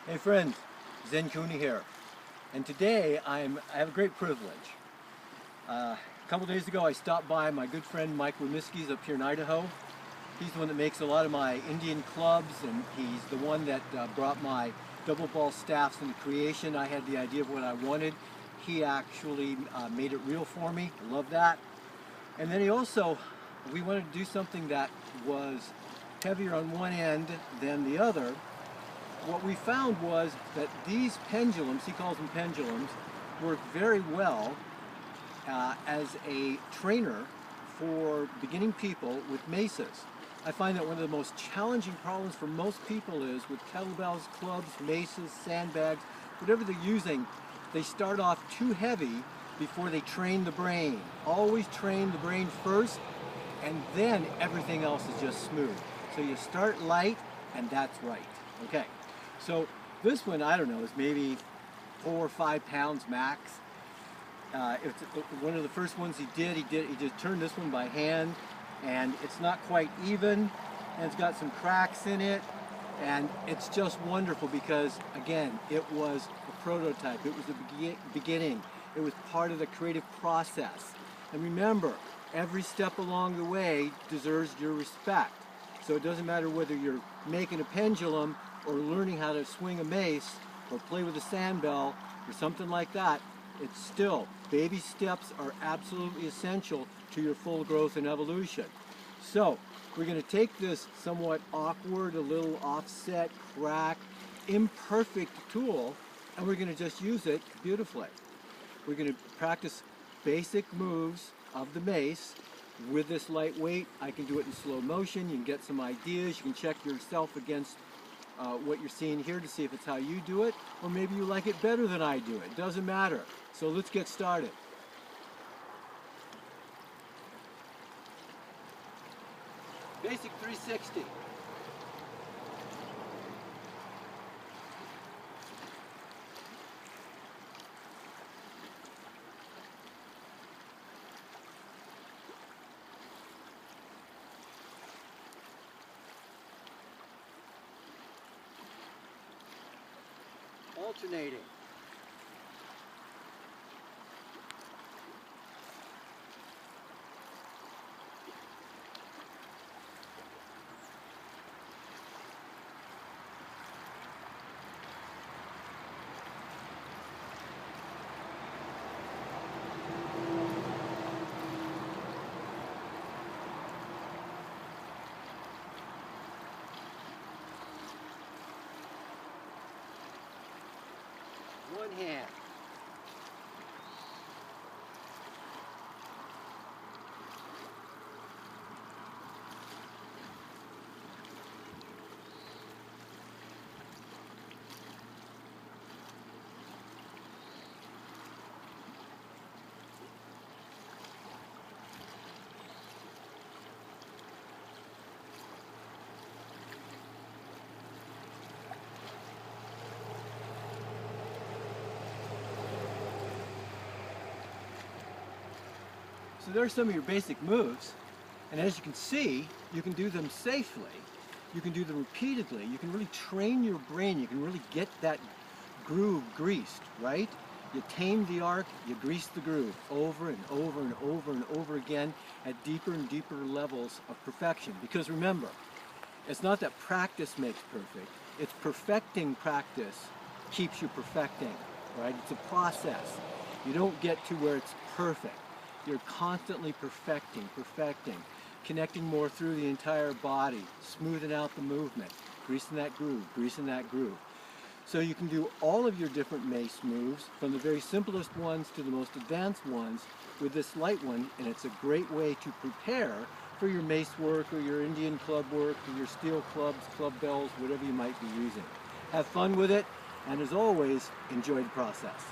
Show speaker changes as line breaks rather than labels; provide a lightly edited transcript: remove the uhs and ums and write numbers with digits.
Hey friends, ZenKahuna here, and today I have a great privilege. A couple days ago I stopped by my good friend Mike Remiski's up here in Idaho. He's the one that makes a lot of my Indian clubs, and he's the one that brought my double ball staffs into creation. I had the idea of what I wanted. He actually made it real for me. I love that. And then we wanted to do something that was heavier on one end than the other. What we found was that these pendulums, he calls them pendulums, work very well as a trainer for beginning people with maces. I find that one of the most challenging problems for most people is with kettlebells, clubs, maces, sandbags, whatever they're using, they start off too heavy before they train the brain. Always train the brain first, and then everything else is just smooth. So you start light, and that's right. Okay. So this one, I don't know, is maybe 4 or 5 pounds max. It's one of the first ones he just turned this one by hand, and it's not quite even, and it's got some cracks in it, and it's just wonderful because, again, it was a prototype. It was the beginning. It was part of the creative process. And remember, every step along the way deserves your respect. So it doesn't matter whether you're making a pendulum or learning how to swing a mace or play with a sandbell or something like that, it's still, baby steps are absolutely essential to your full growth and evolution. So we're going to take this somewhat awkward, a little offset, cracked, imperfect tool, and we're going to just use it beautifully. We're going to practice basic moves of the mace with this lightweight. I can do it in slow motion. You can get some ideas. You can check yourself against what you're seeing here to see if it's how you do it, or maybe you like it better than I do it. It doesn't matter. So let's get started. Basic 360. Alternating. One hand. So there's some of your basic moves, and as you can see, you can do them safely, you can do them repeatedly, you can really train your brain, you can really get that groove greased, right? You tame the arc, you grease the groove over and over and over and over again at deeper and deeper levels of perfection. Because remember, it's not that practice makes perfect, it's perfecting practice keeps you perfecting, right? It's a process. You don't get to where it's perfect. You're constantly perfecting, connecting more through the entire body, smoothing out the movement, greasing that groove. So you can do all of your different mace moves, from the very simplest ones to the most advanced ones, with this light one, and it's a great way to prepare for your mace work or your Indian club work or your steel clubs, club bells, whatever you might be using. Have fun with it, and as always, enjoy the process.